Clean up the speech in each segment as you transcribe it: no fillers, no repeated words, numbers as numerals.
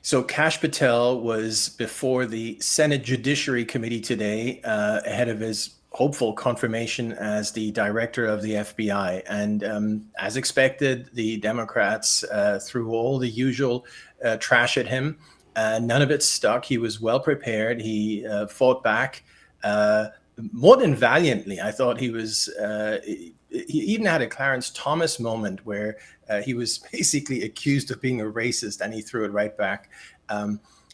So Kash Patel was before the Senate Judiciary Committee today, ahead of his hopeful confirmation as the director of the FBI. And as expected, the Democrats threw all the usual trash at him. None of it stuck. He was well prepared. He fought back more than valiantly. I thought he was. He even had a Clarence Thomas moment where he was basically accused of being a racist, and he threw it right back.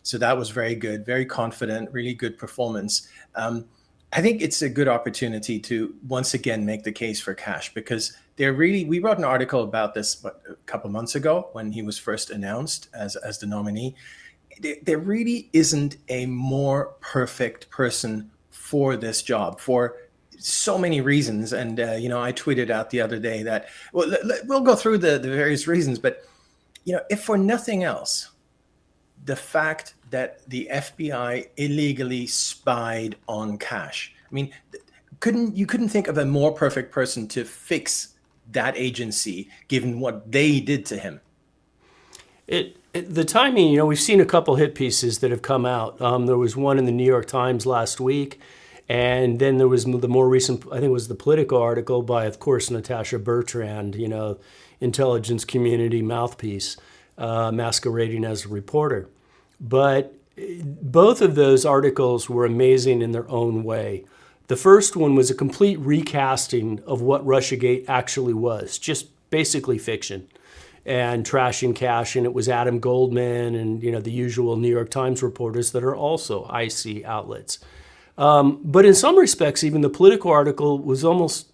So that was very good, very confident, really good performance. I think it's a good opportunity to once again make the case for Kash, because they're really. We wrote an article about this a couple months ago when he was first announced as the nominee. There really isn't a more perfect person for this job for so many reasons. And I tweeted out the other day that we'll go through the various reasons, but if for nothing else, the fact that the FBI illegally spied on Kash. I mean, couldn't think of a more perfect person to fix that agency, given what they did to him. The timing, we've seen a couple hit pieces that have come out. There was one in the New York Times last week, and then there was the more recent, I think it was the Politico article by, of course, Natasha Bertrand, intelligence community mouthpiece, masquerading as a reporter. But both of those articles were amazing in their own way. The first one was a complete recasting of what Russiagate actually was, just basically fiction and trashing Kash, and it was Adam Goldman and the usual New York Times reporters that are also IC outlets. But in some respects, even the Politico article was almost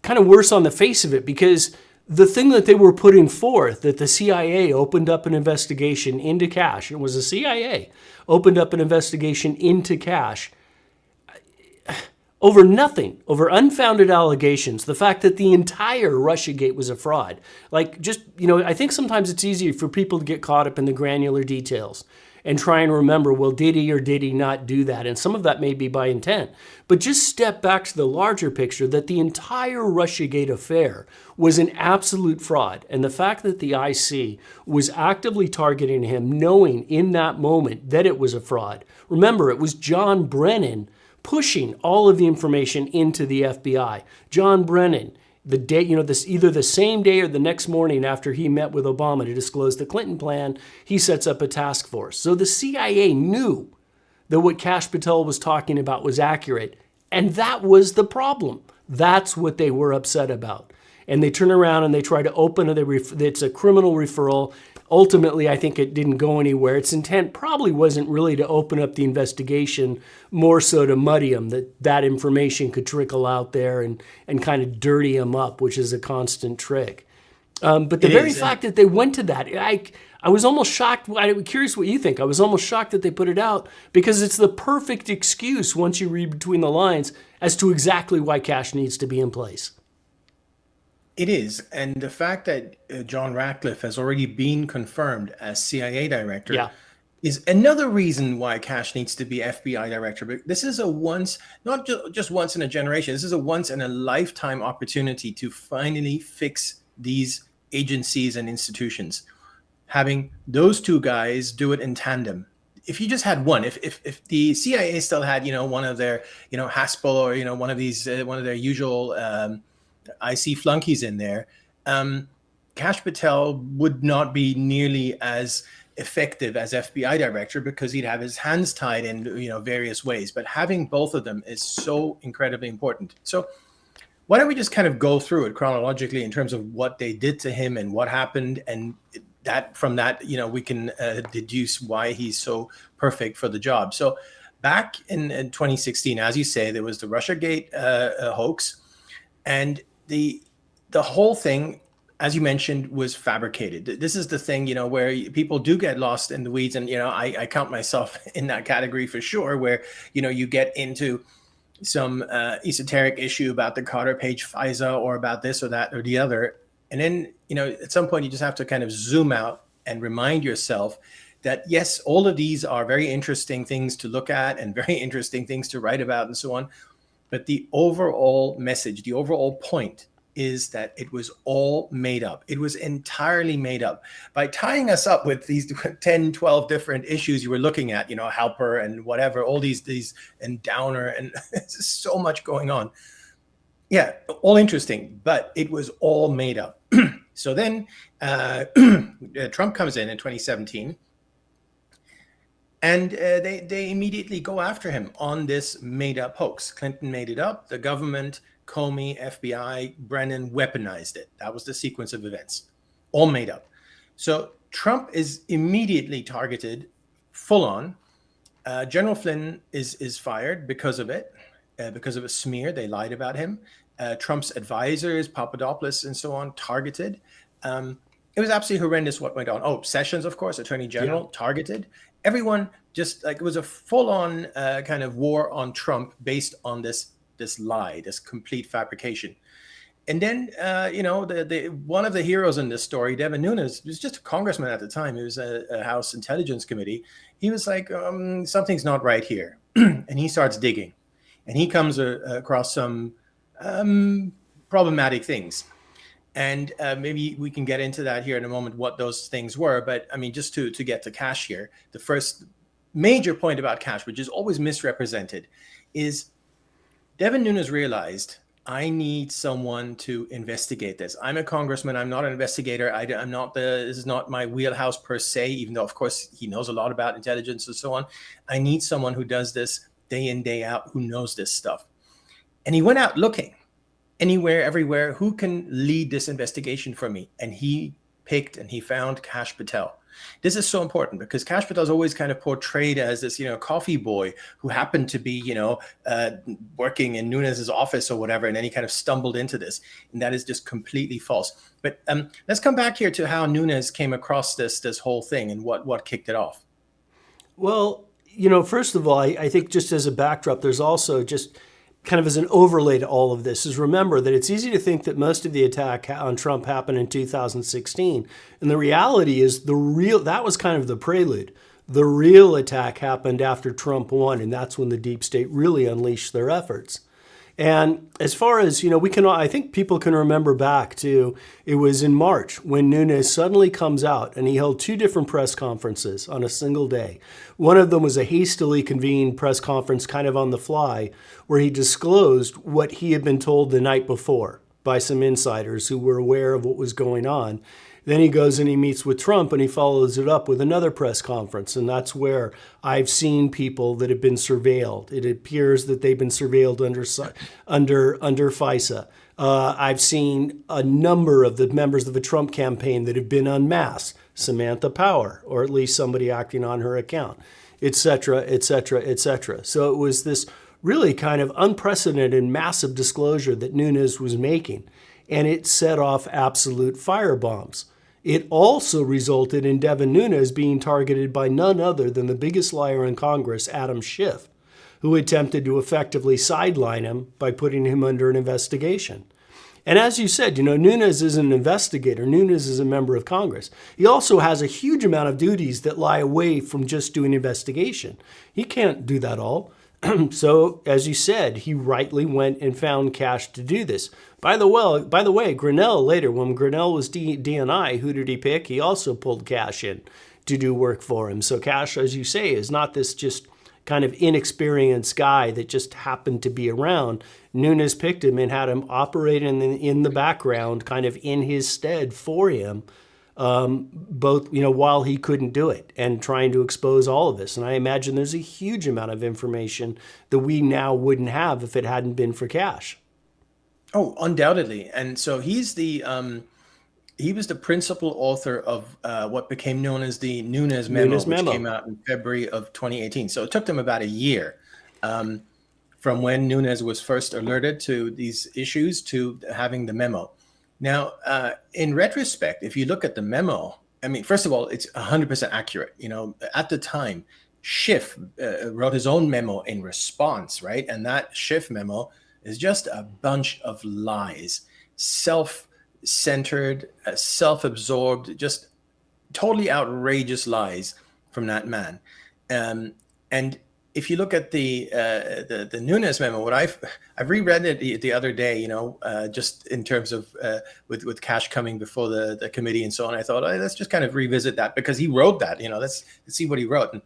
kind of worse on the face of it, because the thing that they were putting forth, that the CIA opened up an investigation into Kash, it was the CIA opened up an investigation into Kash over nothing, over unfounded allegations, the fact that the entire Russiagate was a fraud. I think sometimes it's easier for people to get caught up in the granular details and try and remember, well, did he or did he not do that? And some of that may be by intent. But just step back to the larger picture that the entire Russiagate affair was an absolute fraud. And the fact that the IC was actively targeting him, knowing in that moment that it was a fraud. Remember, it was John Brennan pushing all of the information into the FBI. John Brennan, the day, either the same day or the next morning after he met with Obama to disclose the Clinton plan, he sets up a task force. So the CIA knew that what Kash Patel was talking about was accurate, and that was the problem. That's what they were upset about. And they turn around and they try to open it's a criminal referral. Ultimately, I think it didn't go anywhere. Its intent probably wasn't really to open up the investigation, more so to muddy him, that information could trickle out there and kind of dirty him up, which is a constant trick. But the very fact that they went to that, I was almost shocked. I'm curious what you think. I was almost shocked that they put it out, because it's the perfect excuse, once you read between the lines, as to exactly why Kash needs to be in place. It is. And the fact that John Ratcliffe has already been confirmed as CIA director is another reason why Kash needs to be FBI director. But this is a not just once in a generation, this is a once in a lifetime opportunity to finally fix these agencies and institutions. Having those two guys do it in tandem. If you just had one, if the CIA still had, one of their, Haspel or, one of these, one of their usual IC flunkies in there, Kash Patel would not be nearly as effective as FBI director, because he'd have his hands tied in various ways. But having both of them is so incredibly important. So why don't we just kind of go through it chronologically in terms of what they did to him and what happened, and that from that we can deduce why he's so perfect for the job. So back in 2016, as you say, there was the Russiagate hoax. And the whole thing, as you mentioned, was fabricated. This is the thing, where people do get lost in the weeds. And, I count myself in that category for sure, where, you get into some esoteric issue about the Carter Page FISA or about this or that or the other. And then, at some point you just have to kind of zoom out and remind yourself that, yes, all of these are very interesting things to look at and very interesting things to write about and so on. But the overall message, the overall point is that it was all made up. It was entirely made up. By tying us up with these 10, 12 different issues you were looking at, Halper and whatever, all these and Downer, and there's so much going on. Yeah, all interesting, but it was all made up. So then Trump comes in 2017, and they immediately go after him on this made up hoax. Clinton made it up. The government, Comey, FBI, Brennan weaponized it. That was the sequence of events, all made up. So Trump is immediately targeted full on. General Flynn is fired because of it, because of a smear. They lied about him. Trump's advisors, Papadopoulos and so on, targeted. It was absolutely horrendous what went on. Oh, Sessions, of course, Attorney General, targeted. Everyone just it was a full-on kind of war on Trump based on this lie, this complete fabrication. And then, one of the heroes in this story, Devin Nunes, was just a congressman at the time. He was a House Intelligence Committee. He was like, something's not right here. And he starts digging. And he comes across some problematic things. And maybe we can get into that here in a moment, what those things were. But I mean, just to get to Kash here, the first major point about Kash, which is always misrepresented, is Devin Nunes realized, I need someone to investigate this. I'm a congressman. I'm not an investigator. This is not my wheelhouse per se, even though, of course, he knows a lot about intelligence and so on. I need someone who does this day in, day out, who knows this stuff. And he went out looking anywhere, everywhere, who can lead this investigation for me? And he picked and he found Kash Patel. This is so important because Kash Patel is always kind of portrayed as this, coffee boy who happened to be, working in Nunes's office or whatever, and then he kind of stumbled into this. And that is just completely false. But let's come back here to how Nunes came across this whole thing and what kicked it off. Well, first of all, I think just as a backdrop, there's also just kind of as an overlay to all of this is remember that it's easy to think that most of the attack on Trump happened in 2016. And the reality is that was kind of the prelude. The real attack happened after Trump won, and that's when the deep state really unleashed their efforts. And as far as, I think people can remember back to, it was in March when Nunes suddenly comes out and he held two different press conferences on a single day. One of them was a hastily convened press conference kind of on the fly where he disclosed what he had been told the night before by some insiders who were aware of what was going on. Then he goes and he meets with Trump and he follows it up with another press conference. And that's where I've seen people that have been surveilled. It appears that they've been surveilled under FISA. I've seen a number of the members of the Trump campaign that have been unmasked, Samantha Power, or at least somebody acting on her account, et cetera, et cetera, et cetera. So it was this really kind of unprecedented massive disclosure that Nunes was making. And it set off absolute firebombs. It also resulted in Devin Nunes being targeted by none other than the biggest liar in Congress, Adam Schiff, who attempted to effectively sideline him by putting him under an investigation. And as you said, Nunes is an investigator. Nunes is a member of Congress. He also has a huge amount of duties that lie away from just doing investigation. He can't do that all. So, as you said, he rightly went and found Kash to do this. By the way, Grinnell later, when Grinnell was DNI, who did he pick? He also pulled Kash in to do work for him. So Kash, as you say, is not this just kind of inexperienced guy that just happened to be around. Nunes picked him and had him operate in the background, kind of in his stead for him. Both, while he couldn't do it and trying to expose all of this. And I imagine there's a huge amount of information that we now wouldn't have if it hadn't been for Kash. Oh, undoubtedly. And so he was the principal author of what became known as the Nunes Memo, which came out in February of 2018. So it took them about a year from when Nunes was first alerted to these issues to having the memo. Now, in retrospect, if you look at the memo, I mean, first of all, it's 100% accurate. At the time, Schiff wrote his own memo in response, right? And that Schiff memo is just a bunch of lies, self-centered, self-absorbed, just totally outrageous lies from that man. And if you look at the Nunes memo, what I've reread it the other day, just in terms of with Kash coming before the committee and so on. I thought, let's just kind of revisit that because he wrote that. Let's see what he wrote. And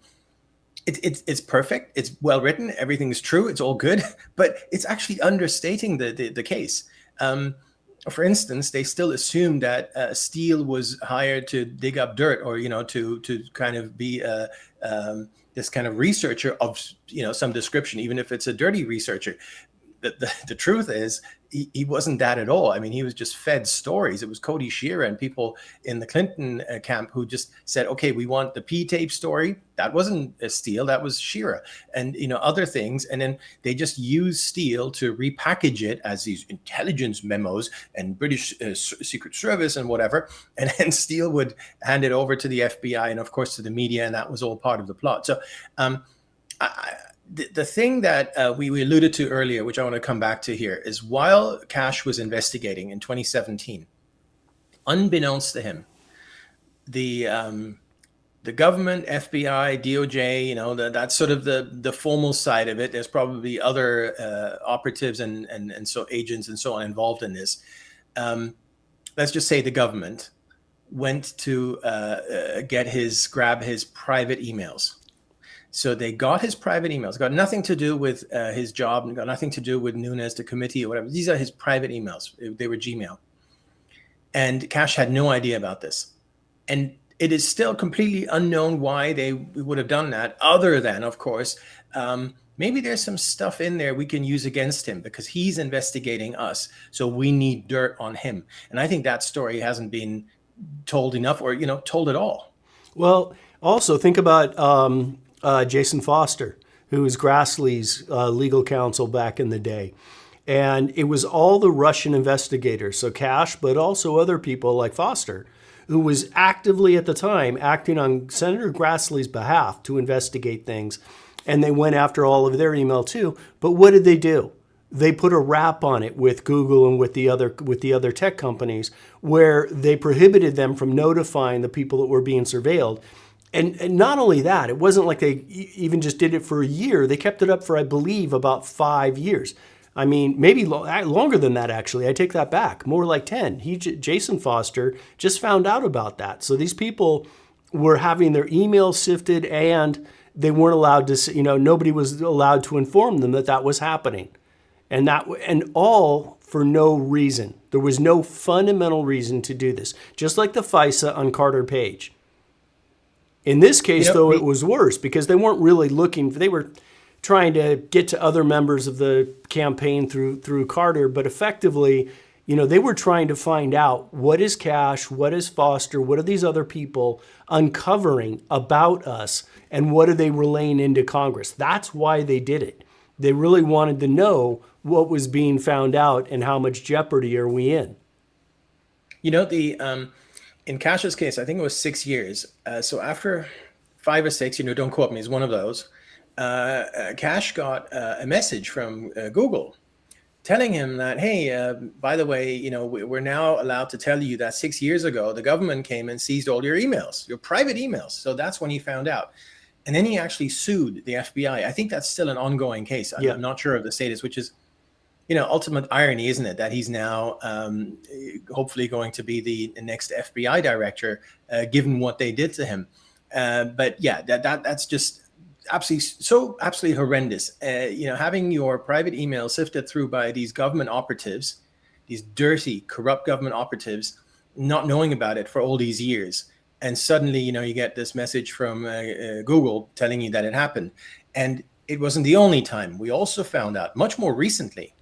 it's perfect. It's well written. Everything's true. It's all good, but it's actually understating the case. For instance, they still assume that Steele was hired to dig up dirt, or to kind of be this kind of researcher of some description, even if it's a dirty researcher. The truth is he wasn't that at all. I mean, he was just fed stories. It was Cody Shearer and people in the Clinton camp who just said, okay, we want the P-tape story. That wasn't Steele, that was Shearer, and other things. And then they just used Steele to repackage it as these intelligence memos and British Secret Service and whatever. And then Steele would hand it over to the FBI and of course to the media, and that was all part of the plot. So the thing that we alluded to earlier, which I want to come back to here, is while Kash was investigating in 2017, unbeknownst to him, the government, FBI, DOJ, that's sort of the formal side of it. There's probably other operatives and so agents and so on involved in this. Let's just say the government went to grab his private emails. So they got his private emails, got nothing to do with his job, got nothing to do with Nunes, the committee or whatever. These are his private emails. They were Gmail. And Kash had no idea about this. And it is still completely unknown why they would have done that, other than, of course, maybe there's some stuff in there we can use against him because he's investigating us. So we need dirt on him. And I think that story hasn't been told enough or, told at all. Well, also think about Jason Foster, who was Grassley's legal counsel back in the day. And it was all the Russian investigators, so Kash, but also other people like Foster, who was actively at the time acting on Senator Grassley's behalf to investigate things. And they went after all of their email too. But what did they do? They put a wrap on it with Google and with the other tech companies, where they prohibited them from notifying the people that were being surveilled. And not only that, it wasn't like they even just did it for a year. They kept it up for, I believe, about 5 years. I mean, maybe longer than that, actually. I take that back. More like 10. Jason Foster just found out about that. So these people were having their emails sifted, and they weren't allowed to, nobody was allowed to inform them that that was happening. And all for no reason. There was no fundamental reason to do this. Just like the FISA on Carter Page. In this case, though, it was worse because they weren't really looking. They were trying to get to other members of the campaign through Carter, but effectively, they were trying to find out what is Kash, what is Foster, what are these other people uncovering about us, and what are they relaying into Congress. That's why they did it. They really wanted to know what was being found out and how much jeopardy are we in. In Kash's case, I think it was 6 years. So after 5 or 6, don't quote me, it's one of those. Kash got a message from Google telling him that, hey, by the way, we're now allowed to tell you that 6 years ago, the government came and seized all your emails, your private emails. So that's when he found out. And then he actually sued the FBI. I think that's still an ongoing case. I'm not sure of the status, which is, ultimate irony, isn't it? That he's now hopefully going to be the next FBI director, given what they did to him. But yeah, that's just absolutely horrendous. Having your private email sifted through by these government operatives, these dirty, corrupt government operatives, not knowing about it for all these years. And suddenly, you get this message from Google telling you that it happened. And it wasn't the only time. We also found out much more recently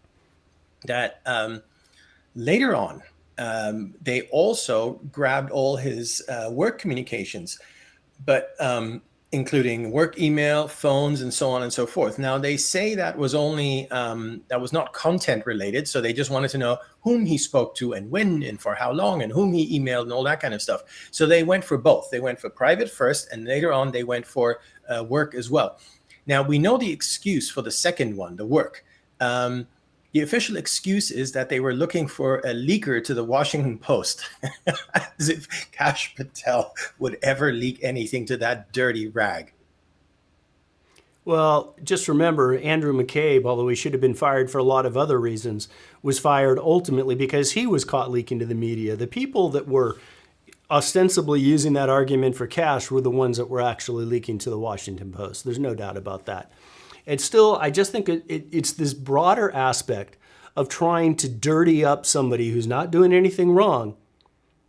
that later on, they also grabbed all his work communications, but including work email, phones, and so on and so forth. Now, they say that was only, that was not content related. So they just wanted to know whom he spoke to and when and for how long and whom he emailed and all that kind of stuff. So they went for both. They went for private first, and later on they went for work as well. Now, we know the excuse for the second one, the work. The official excuse is that they were looking for a leaker to the Washington Post. As if Kash Patel would ever leak anything to that dirty rag. Well, just remember, Andrew McCabe, although he should have been fired for a lot of other reasons, was fired ultimately because he was caught leaking to the media. The people that were ostensibly using that argument for Kash were the ones that were actually leaking to the Washington Post. There's no doubt about that. And still, I just think it's this broader aspect of trying to dirty up somebody who's not doing anything wrong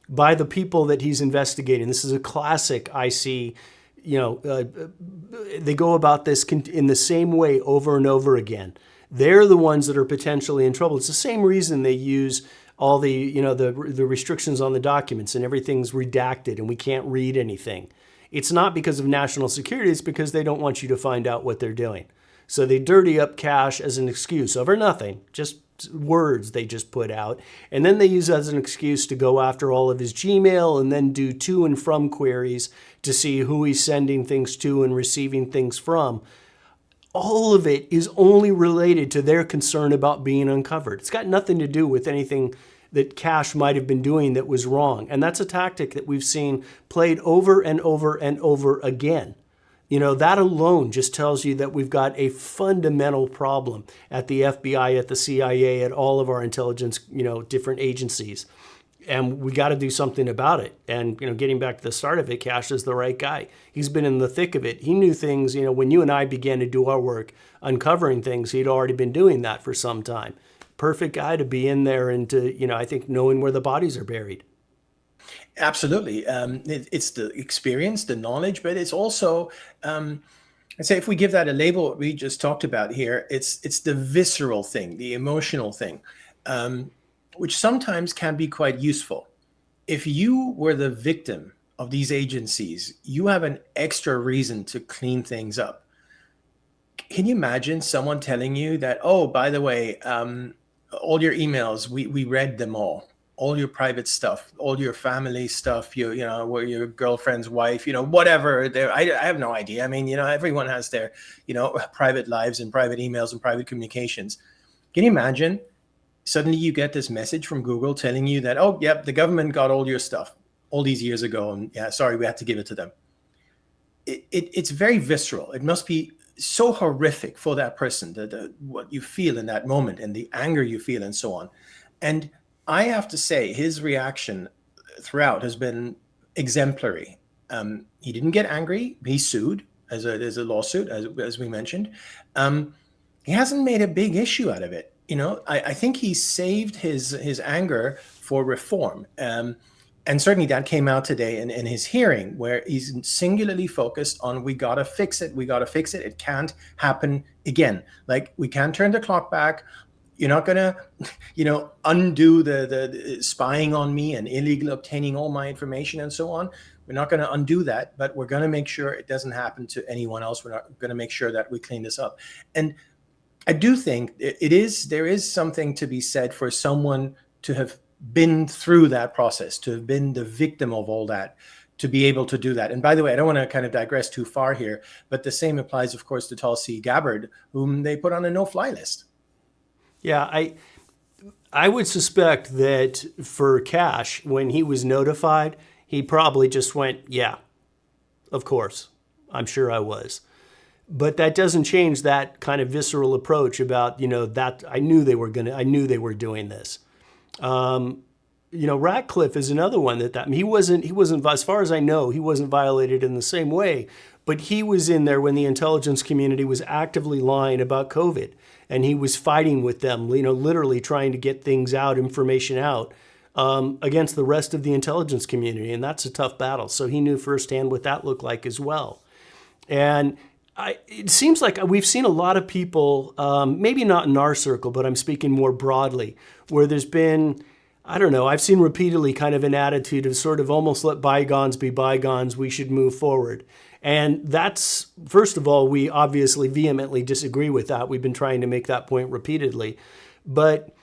by the people that he's investigating. This is a classic I see. They go about this in the same way over and over again. They're the ones that are potentially in trouble. It's the same reason they use all the restrictions on the documents and everything's redacted and we can't read anything. It's not because of national security. It's because they don't want you to find out what they're doing. So they dirty up Kash as an excuse over nothing, just words they just put out. And then they use that as an excuse to go after all of his Gmail and then do to and from queries to see who he's sending things to and receiving things from. All of it is only related to their concern about being uncovered. It's got nothing to do with anything that Kash might have been doing that was wrong. And that's a tactic that we've seen played over and over and over again. That alone just tells you that we've got a fundamental problem at the FBI, at the CIA, at all of our intelligence, different agencies. And we got to do something about it. And, getting back to the start of it, Kash is the right guy. He's been in the thick of it. He knew things, when you and I began to do our work uncovering things, he'd already been doing that for some time. Perfect guy to be in there and to, I think, knowing where the bodies are buried. Absolutely. It's the experience, the knowledge, but it's also, I'd say if we give that a label, what we just talked about here, it's the visceral thing, the emotional thing, which sometimes can be quite useful. If you were the victim of these agencies, you have an extra reason to clean things up. Can you imagine someone telling you that, oh, by the way, all your emails, we read them all your private stuff, all your family stuff, your girlfriend's wife, whatever. I have no idea. I mean, everyone has their, private lives and private emails and private communications. Can you imagine? Suddenly you get this message from Google telling you that, oh, yep, the government got all your stuff all these years ago. And yeah, sorry, we had to give it to them. It's very visceral. It must be so horrific for that person, what you feel in that moment and the anger you feel and so on. And I have to say his reaction throughout has been exemplary. He didn't get angry. He sued as a lawsuit, as we mentioned. He hasn't made a big issue out of it. I think he saved his anger for reform. And certainly that came out today in his hearing, where he's singularly focused on, we got to fix it. We got to fix it. It can't happen again. Like, we can't turn the clock back. You're not going to, undo the spying on me and illegal obtaining all my information and so on. We're not going to undo that, but we're going to make sure it doesn't happen to anyone else. We're not going to make sure that we clean this up. And I do think there is something to be said for someone to have been through that process, to have been the victim of all that, to be able to do that. And by the way, I don't want to kind of digress too far here, but the same applies, of course, to Tulsi Gabbard, whom they put on a no-fly list. Yeah, I would suspect that for Kash, when he was notified, he probably just went, yeah, of course, I'm sure I was. But that doesn't change that kind of visceral approach about, that I knew they were doing this. Ratcliffe is another one he wasn't, as far as I know, he wasn't violated in the same way, but he was in there when the intelligence community was actively lying about COVID. And he was fighting with them, literally trying to get things out, information out, against the rest of the intelligence community. And that's a tough battle. So he knew firsthand what that looked like as well. And it seems like we've seen a lot of people, maybe not in our circle, but I'm speaking more broadly, where there's been, I don't know, I've seen repeatedly kind of an attitude of sort of almost let bygones be bygones, we should move forward. And that's, first of all, we obviously vehemently disagree with that. We've been trying to make that point repeatedly. But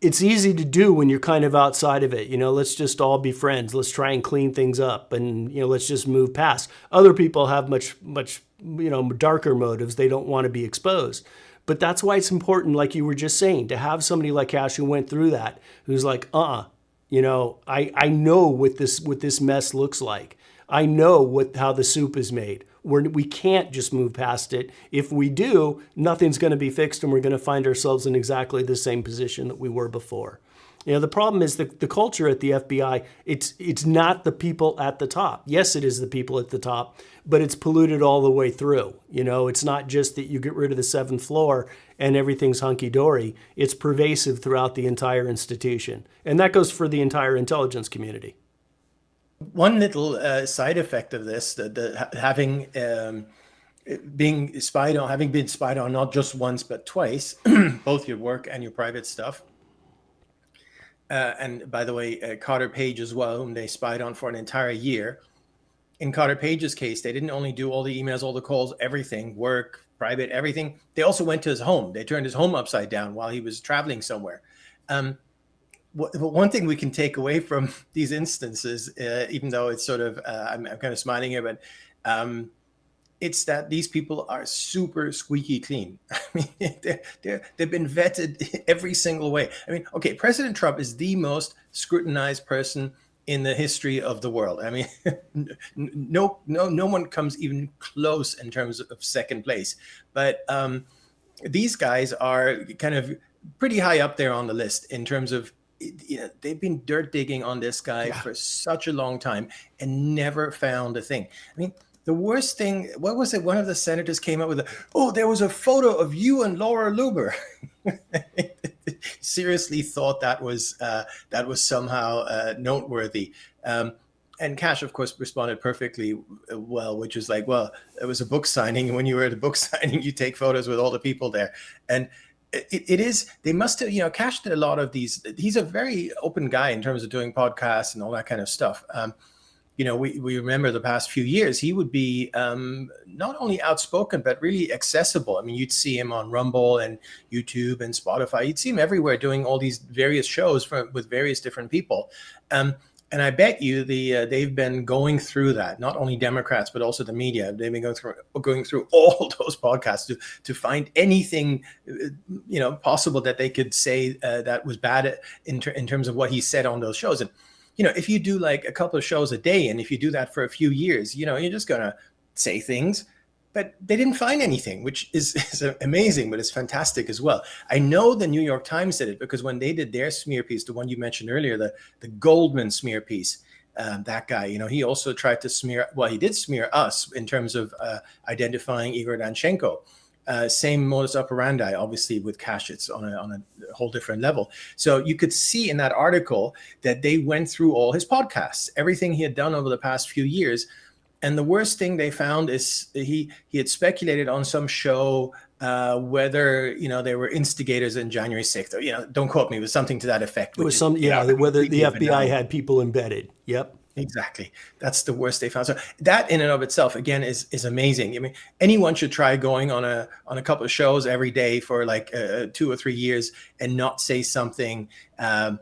it's easy to do when you're kind of outside of it. Let's just all be friends. Let's try and clean things up and, let's just move past. Other people have much, darker motives. They don't want to be exposed. But that's why it's important, like you were just saying, to have somebody like Kash who went through that, who's like, I know what this mess looks like. I know how the soup is made. We can't just move past it. If we do, nothing's going to be fixed, and we're going to find ourselves in exactly the same position that we were before. The problem is the culture at the FBI, it's not the people at the top. Yes, it is the people at the top, but it's polluted all the way through. It's not just that you get rid of the seventh floor and everything's hunky-dory. It's pervasive throughout the entire institution. And that goes for the entire intelligence community. One little side effect of this, having been spied on not just once but twice, both your work and your private stuff. And by the way, Carter Page as well, whom they spied on for an entire year. In Carter Page's case, they didn't only do all the emails, all the calls, everything, work, private, everything. They also went to his home. They turned his home upside down while he was traveling somewhere. One thing we can take away from these instances, even though it's sort of, I'm kind of smiling here, but it's that these people are super squeaky clean. I mean, they've been vetted every single way. I mean, okay, President Trump is the most scrutinized person in the history of the world. I mean, no one comes even close in terms of second place. But these guys are kind of pretty high up there on the list in terms of, they've been dirt digging on this guy for such a long time and never found a thing. I mean, the worst thing, what was it? One of the senators came up with, there was a photo of you and Laura Luber. Seriously thought that was somehow noteworthy. And Kash, of course, responded perfectly well, which is like, well, it was a book signing. And when you were at a book signing, you take photos with all the people there. And it is, they must have, Kash did a lot of these. He's a very open guy in terms of doing podcasts and all that kind of stuff. We remember the past few years, he would be not only outspoken, but really accessible. I mean, you'd see him on Rumble and YouTube and Spotify. You'd see him everywhere doing all these various shows with various different people. And I bet you they've been going through that, not only Democrats, but also the media. They've been going through all those podcasts to find anything, possible that they could say that was bad in terms of what he said on those shows. And if you do like a couple of shows a day, and if you do that for a few years, you're just going to say things, but they didn't find anything, which is amazing, but it's fantastic as well. I know the New York Times did it because when they did their smear piece, the one you mentioned earlier, the Goldman smear piece, that guy, he also tried to he did smear us in terms of identifying Igor Danchenko. Same modus operandi, obviously, with Kash. It's on a whole different level. So you could see in that article that they went through all his podcasts, everything he had done over the past few years. And the worst thing they found is he had speculated on some show whether they were instigators in January 6th. Or, don't quote me, it was something to that effect. It was whether the FBI had people embedded. Yep. Exactly. That's the worst they found. So that in and of itself, again, is amazing. I mean, anyone should try going on a couple of shows every day for like 2 or 3 years and not say something, that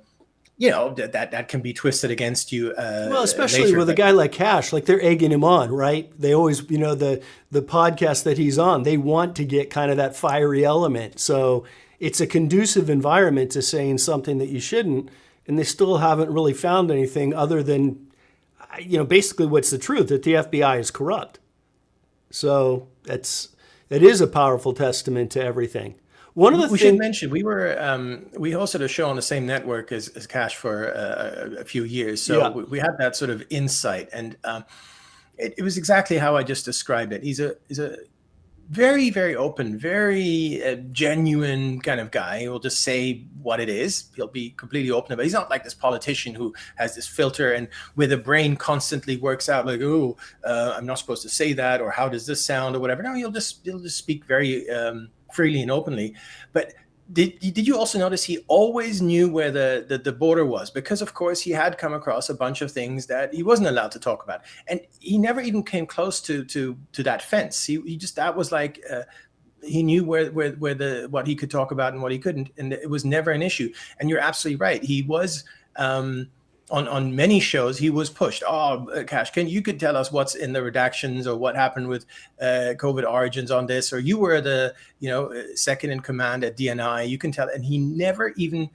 can be twisted against you. Well, especially later. With a guy like Kash, like they're egging him on, right? They always, the podcast that he's on, they want to get kind of that fiery element. So it's a conducive environment to saying something that you shouldn't. And they still haven't really found anything other than, basically what's the truth, that the FBI is corrupt. So it is a powerful testament to everything. One of the we should mention, we hosted a show on the same network as Kash for a few years. So we had that sort of insight, and it was exactly how I just described it. He's a very, very open, very genuine kind of guy. He'll just say what it is. He'll be completely open about it. He's not like this politician who has this filter and where the brain constantly works out like, I'm not supposed to say that, or how does this sound, or whatever. No, he'll just speak very freely and openly. But did you also notice he always knew where the border was? Because, of course, he had come across a bunch of things that he wasn't allowed to talk about. And he never even came close to that fence. He just, that was like, he knew where what he could talk about and what he couldn't. And it was never an issue. And you're absolutely right. He was, on many shows, he was pushed. Kash, you could tell us what's in the redactions or what happened with COVID origins on this, or you were the second in command at DNI. You can tell, and he never even.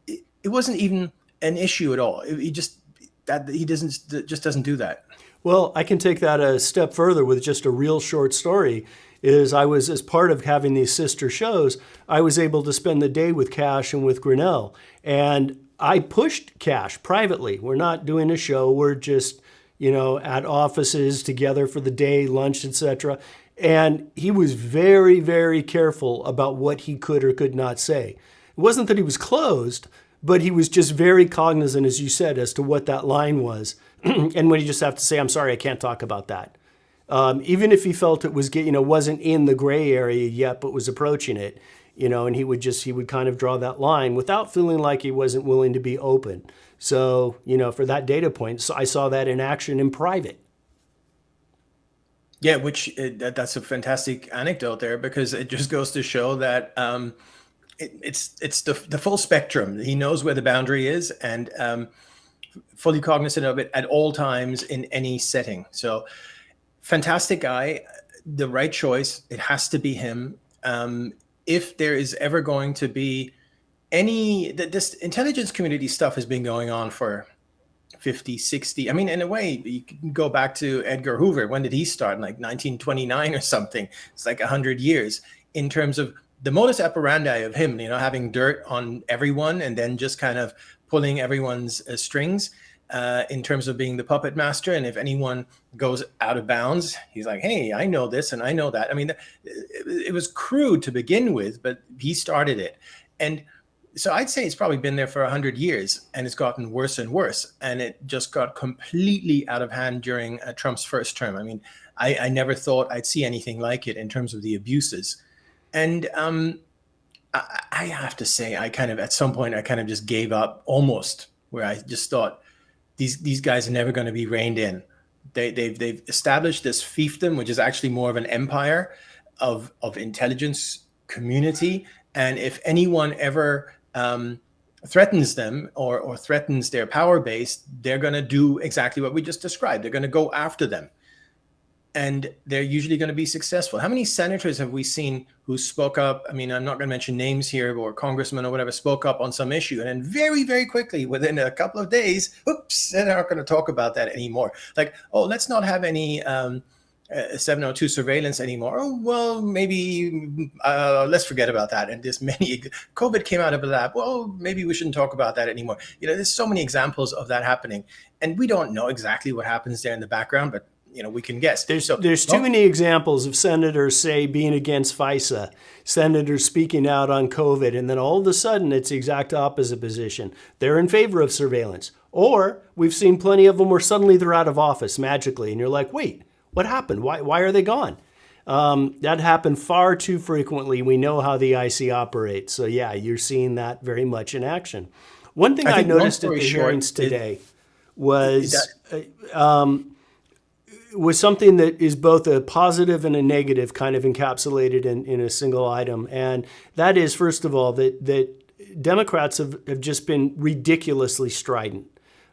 It wasn't even an issue at all. He just doesn't do that. Well, I can take that a step further with just a real short story. Is I was, as part of having these sister shows, I was able to spend the day with Kash and with Grinnell. And I pushed Kash privately. We're not doing a show. We're just, at offices together for the day, lunch, etc. And he was very, very careful about what he could or could not say. It wasn't that he was closed, but he was just very cognizant, as you said, as to what that line was. And when you just have to say, I'm sorry, I can't talk about that. Even if he felt it was, wasn't in the gray area yet, but was approaching it, and he would kind of draw that line without feeling like he wasn't willing to be open. So, for that data point, so I saw that in action in private. Yeah, which that's a fantastic anecdote there, because it just goes to show that it's the full spectrum. He knows where the boundary is, and fully cognizant of it at all times in any setting. So fantastic guy, the right choice. It has to be him. If there is ever going to be this intelligence community stuff has been going on for 50, 60. I mean, in a way, you can go back to Edgar Hoover. When did he start? In like 1929 or something. It's like 100 years in terms of the modus operandi of him, having dirt on everyone and then just kind of pulling everyone's strings in terms of being the puppet master. And if anyone goes out of bounds, he's like, hey, I know this and I know that. I mean, it was crude to begin with, but he started it. And so I'd say it's probably been there for 100 years, and it's gotten worse and worse. And it just got completely out of hand during Trump's first term. I mean, I never thought I'd see anything like it in terms of the abuses. And I have to say, at some point, I kind of just gave up almost, where I just thought these guys are never going to be reined in. They've established this fiefdom, which is actually more of an empire of intelligence community. And if anyone ever threatens them or threatens their power base, they're going to do exactly what we just described. They're going to go after them. And they're usually going to be successful. How many senators have we seen who spoke up? I mean, I'm not going to mention names here, or congressmen or whatever, spoke up on some issue. And then very, very quickly, within a couple of days, oops, they're not going to talk about that anymore. Like, oh, let's not have any 702 surveillance anymore. Oh, well, maybe let's forget about that. And there's many, COVID came out of the lab. Well, maybe we shouldn't talk about that anymore. There's so many examples of that happening. And we don't know exactly what happens there in the background, but we can guess. There's too many examples of senators, say, being against FISA, senators speaking out on COVID, and then all of a sudden it's the exact opposite position. They're in favor of surveillance. Or we've seen plenty of them where suddenly they're out of office magically, and you're like, wait, what happened? Why are they gone? That happened far too frequently. We know how the IC operates. So yeah, you're seeing that very much in action. One thing I noticed at the hearings today was something that is both a positive and a negative, kind of encapsulated in a single item. And that is, first of all, that Democrats have just been ridiculously strident,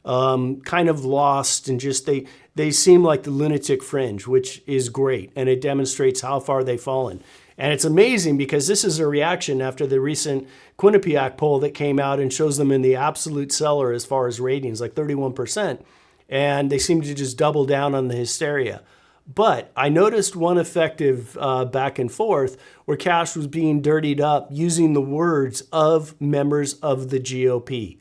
kind of lost, and just they seem like the lunatic fringe, which is great. And it demonstrates how far they've fallen. And it's amazing because this is a reaction after the recent Quinnipiac poll that came out and shows them in the absolute cellar as far as ratings, like 31%. And they seem to just double down on the hysteria. But I noticed one effective back and forth where Kash was being dirtied up using the words of members of the GOP.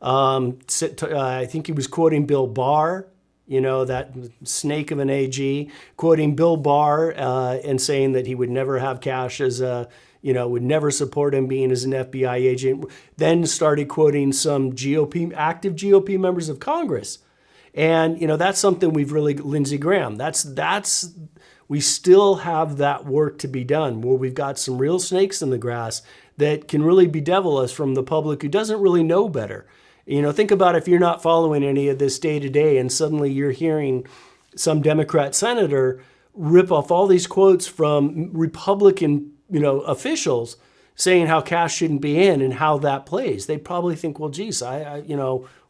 I think he was quoting Bill Barr, that snake of an AG, quoting Bill Barr and saying that he would never have Kash as would never support him being as an FBI agent. Then started quoting some active GOP members of Congress. And, that's something we've really, Lindsey Graham, we still have that work to be done where we've got some real snakes in the grass that can really bedevil us from the public who doesn't really know better. Think about if you're not following any of this day to day and suddenly you're hearing some Democrat senator rip off all these quotes from Republican, officials saying how Kash shouldn't be in and how that plays. They probably think, well, geez,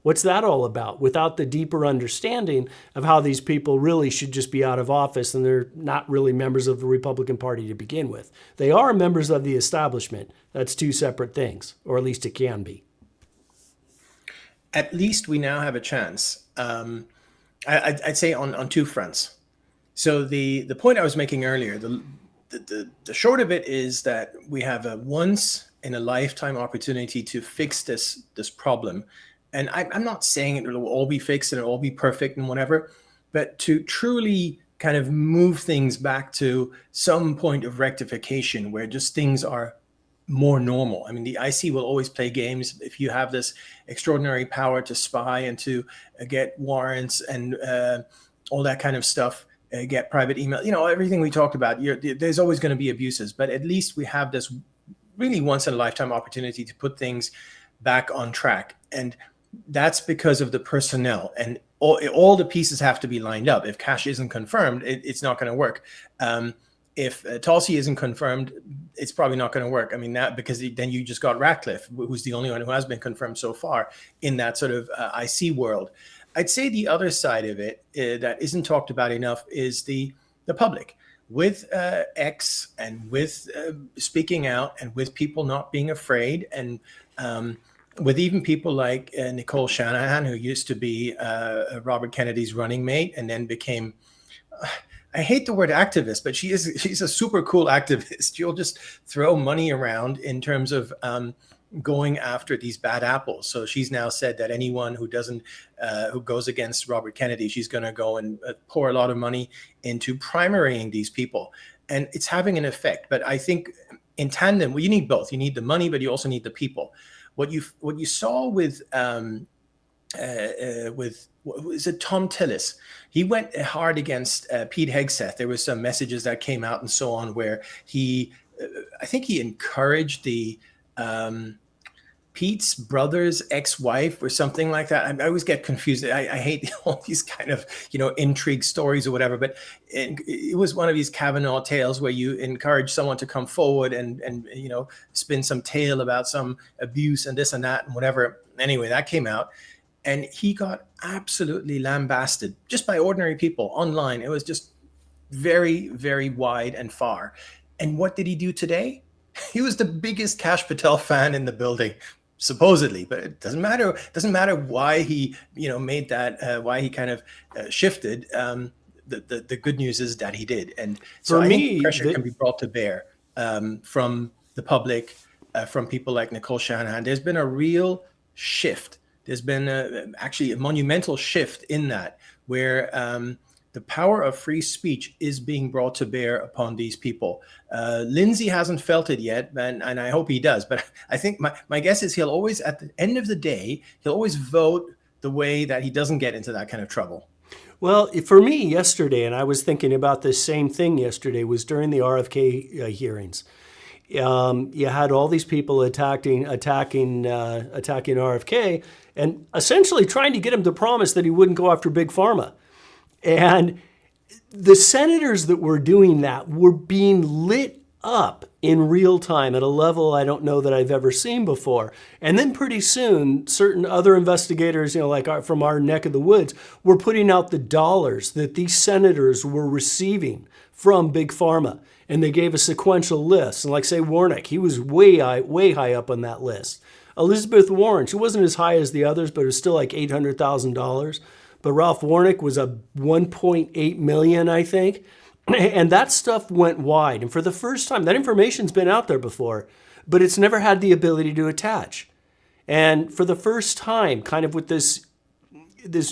what's that all about? Without the deeper understanding of how these people really should just be out of office and they're not really members of the Republican Party to begin with. They are members of the establishment. That's two separate things, or at least it can be. At least we now have a chance. I'd say on two fronts. So the point I was making earlier, the short of it is that we have a once in a lifetime opportunity to fix this problem, and I'm not saying it will all be fixed and it'll all be perfect and whatever, but to truly kind of move things back to some point of rectification where just things are more normal. I mean, the IC will always play games. If you have this extraordinary power to spy and to get warrants and all that kind of stuff, get private email, everything we talked about, there's always going to be abuses. But at least we have this really once in a lifetime opportunity to put things back on track. And that's because of the personnel, and all the pieces have to be lined up. If Kash isn't confirmed, it's not going to work. If Tulsi isn't confirmed, it's probably not going to work. I mean, that because then you just got Ratcliffe, who's the only one who has been confirmed so far in that sort of IC world. I'd say the other side of it that isn't talked about enough is the public. With X and with speaking out and with people not being afraid, and with even people like Nicole Shanahan, who used to be Robert Kennedy's running mate and then became, I hate the word activist, but she's a super cool activist. She'll just throw money around in terms of going after these bad apples. So she's now said that anyone who goes against Robert Kennedy, she's going to go and pour a lot of money into primarying these people. And it's having an effect. But I think in tandem, well, you need both. You need the money, but you also need the people. What you saw with what is it, Tom Tillis? He went hard against Pete Hegseth. There was some messages that came out and so on where I think he encouraged the Pete's brother's ex-wife or something like that. I always get confused. I hate all these kind of, intrigue stories or whatever, but it was one of these Kavanaugh tales where you encourage someone to come forward and spin some tale about some abuse and this and that and whatever. Anyway, that came out and he got absolutely lambasted just by ordinary people online. It was just very, very wide and far. And what did he do today? He was the biggest Kash Patel fan in the building, supposedly, but it doesn't matter. It doesn't matter why he, made that, why he kind of shifted. The good news is that he did. And so I think pressure can be brought to bear from the public, from people like Nicole Shanahan. There's been a real shift. There's been actually a monumental shift in that where the power of free speech is being brought to bear upon these people. Lindsay hasn't felt it yet, and I hope he does. But I think my guess is he'll always, at the end of the day, he'll always vote the way that he doesn't get into that kind of trouble. Well, for me yesterday, and I was thinking about this same thing yesterday, was during the RFK hearings. You had all these people attacking RFK and essentially trying to get him to promise that he wouldn't go after Big Pharma. And the senators that were doing that were being lit up in real time at a level I don't know that I've ever seen before. And then pretty soon, certain other investigators, from our neck of the woods, were putting out the dollars that these senators were receiving from Big Pharma. And they gave a sequential list. And say Warnock, he was way high up on that list. Elizabeth Warren, she wasn't as high as the others, but it was still like $800,000. But Ralph Warnock was a 1.8 million, I think. And that stuff went wide. And for the first time, that information's been out there before, but it's never had the ability to attach. And for the first time, kind of with this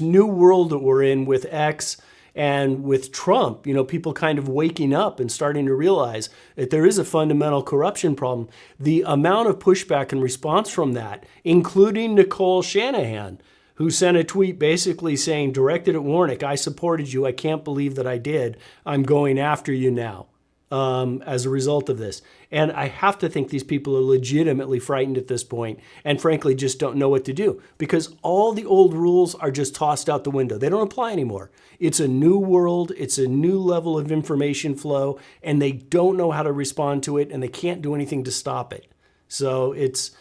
new world that we're in with X and with Trump, people kind of waking up and starting to realize that there is a fundamental corruption problem. The amount of pushback and response from that, including Nicole Shanahan, who sent a tweet basically saying, directed at Warnock, I supported you. I can't believe that I did. I'm going after you now as a result of this. And I have to think these people are legitimately frightened at this point and frankly just don't know what to do because all the old rules are just tossed out the window. They don't apply anymore. It's a new world. It's a new level of information flow and they don't know how to respond to it and they can't do anything to stop it. So it's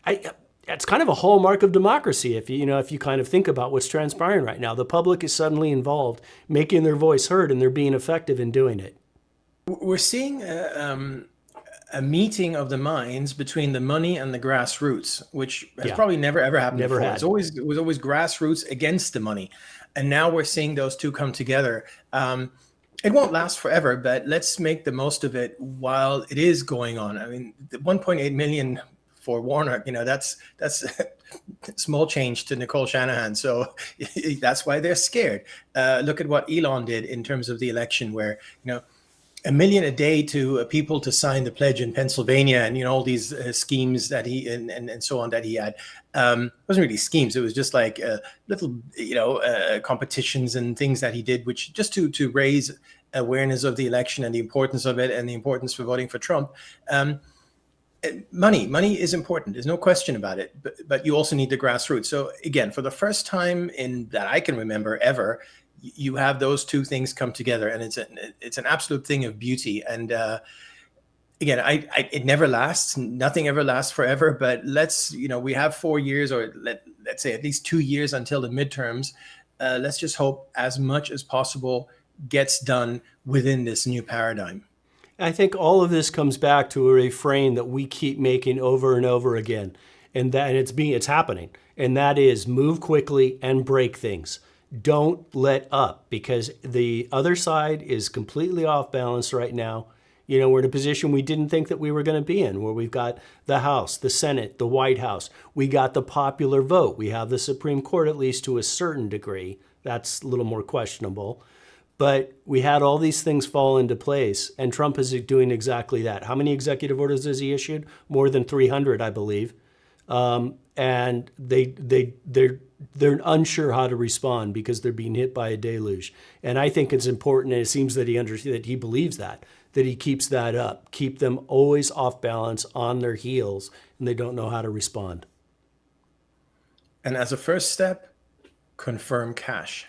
kind of a hallmark of democracy if you kind of think about what's transpiring right now. The public is suddenly involved, making their voice heard, and they're being effective in doing it. We're seeing a meeting of the minds between the money and the grassroots, which has Yeah. probably never ever happened Never before. had. It was always grassroots against the money, and now we're seeing those two come together. It won't last forever, but let's make the most of it while it is going on. I mean, the 1.8 million for Warner, that's small change to Nicole Shanahan. So that's why they're scared. Look at what Elon did in terms of the election, where $1 million a day to people to sign the pledge in Pennsylvania, and all these schemes that he and so on that he had. It wasn't really schemes; it was just like little competitions and things that he did, which just to raise awareness of the election and the importance of it and the importance for voting for Trump. Money is important. There's no question about it. But you also need the grassroots. So again, for the first time in that I can remember ever, you have those two things come together, and it's an absolute thing of beauty. And again, it never lasts. Nothing ever lasts forever. But we have 4 years, or let's say at least 2 years until the midterms. Let's just hope as much as possible gets done within this new paradigm. I think all of this comes back to a refrain that we keep making over and over again, and it's happening, and that is move quickly and break things. Don't let up, because the other side is completely off balance right now. We're in a position we didn't think that we were going to be in, where we've got the House, the Senate, the White House. We got the popular vote. We have the Supreme Court, at least to a certain degree. That's a little more questionable. But we had all these things fall into place, and Trump is doing exactly that. How many executive orders has he issued? More than 300, I believe. And they're unsure how to respond because they're being hit by a deluge. And I think it's important, and it seems that he believes that he keeps that up, keep them always off balance, on their heels, and they don't know how to respond. And as a first step, confirm Kash.